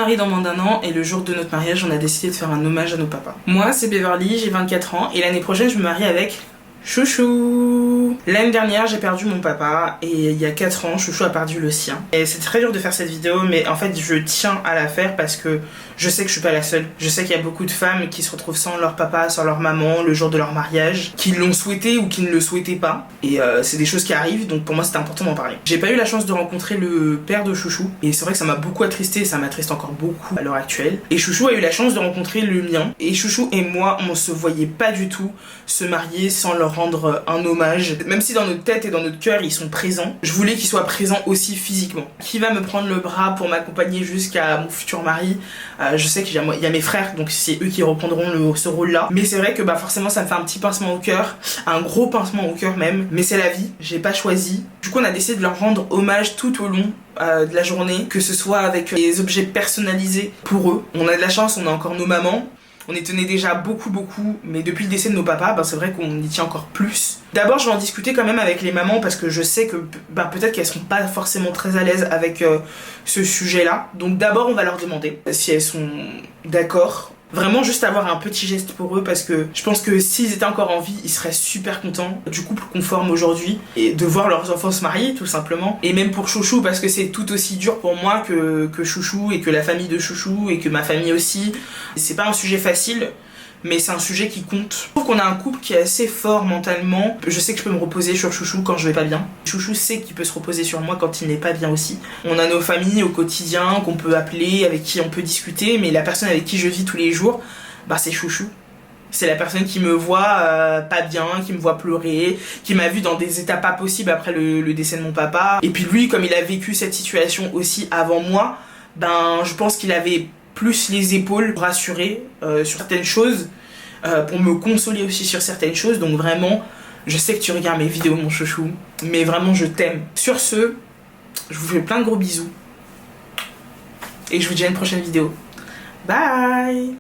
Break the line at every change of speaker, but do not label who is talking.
marie dans moins d'1 an et le jour de notre mariage, on a décidé de faire un hommage à nos papas. Moi, c'est Beverly, j'ai 24 ans et l'année prochaine, je me marie avec Chouchou. L'année dernière, j'ai perdu mon papa et il y a 4 ans, Chouchou a perdu le sien. Et c'est très dur de faire cette vidéo, mais en fait, je tiens à la faire parce que je sais que je suis pas la seule. Je sais qu'il y a beaucoup de femmes qui se retrouvent sans leur papa, sans leur maman, le jour de leur mariage, qui l'ont souhaité ou qui ne le souhaitaient pas. Et c'est des choses qui arrivent, donc pour moi, c'était important d'en parler. J'ai pas eu la chance de rencontrer le père de Chouchou, et c'est vrai que ça m'a beaucoup attristé, et ça m'attriste encore beaucoup à l'heure actuelle. Et Chouchou a eu la chance de rencontrer le mien. Et Chouchou et moi, on se voyait pas du tout se marier sans leur rendre un hommage. Même si dans notre tête et dans notre cœur, ils sont présents, je voulais qu'ils soient présents aussi physiquement. Qui va me prendre le bras pour m'accompagner jusqu'à mon futur mari? Je sais qu'il y a mes frères, donc c'est eux qui reprendront ce rôle-là. Mais c'est vrai que forcément, ça me fait un petit pincement au cœur, un gros pincement au cœur même. Mais c'est la vie, j'ai pas choisi. Du coup, on a décidé de leur rendre hommage tout au long de la journée, que ce soit avec des objets personnalisés pour eux. On a de la chance, on a encore nos mamans. On y tenait déjà beaucoup, mais depuis le décès de nos papas, c'est vrai qu'on y tient encore plus. D'abord, je vais en discuter quand même avec les mamans parce que je sais que peut-être qu'elles seront pas forcément très à l'aise avec ce sujet-là. Donc d'abord, on va leur demander si elles sont d'accord. Vraiment juste avoir un petit geste pour eux parce que je pense que s'ils étaient encore en vie, ils seraient super contents du couple qu'on forme aujourd'hui et de voir leurs enfants se marier tout simplement. Et même pour Chouchou parce que c'est tout aussi dur pour moi que Chouchou et que la famille de Chouchou et que ma famille aussi. C'est pas un sujet facile, mais c'est un sujet qui compte. Je trouve qu'on a un couple qui est assez fort mentalement. Je sais que je peux me reposer sur Chouchou quand je vais pas bien. Chouchou sait qu'il peut se reposer sur moi quand il n'est pas bien aussi. On a nos familles au quotidien qu'on peut appeler, avec qui on peut discuter, mais la personne avec qui je vis tous les jours, c'est Chouchou. C'est la personne qui me voit pas bien, qui me voit pleurer, qui m'a vu dans des états pas possibles après le décès de mon papa. Et puis lui, comme il a vécu cette situation aussi avant moi, je pense qu'il avait plus les épaules pour rassurer sur certaines choses, pour me consoler aussi sur certaines choses. Donc vraiment, je sais que tu regardes mes vidéos mon chouchou, mais vraiment je t'aime. Sur ce, je vous fais plein de gros bisous et je vous dis à une prochaine vidéo. Bye.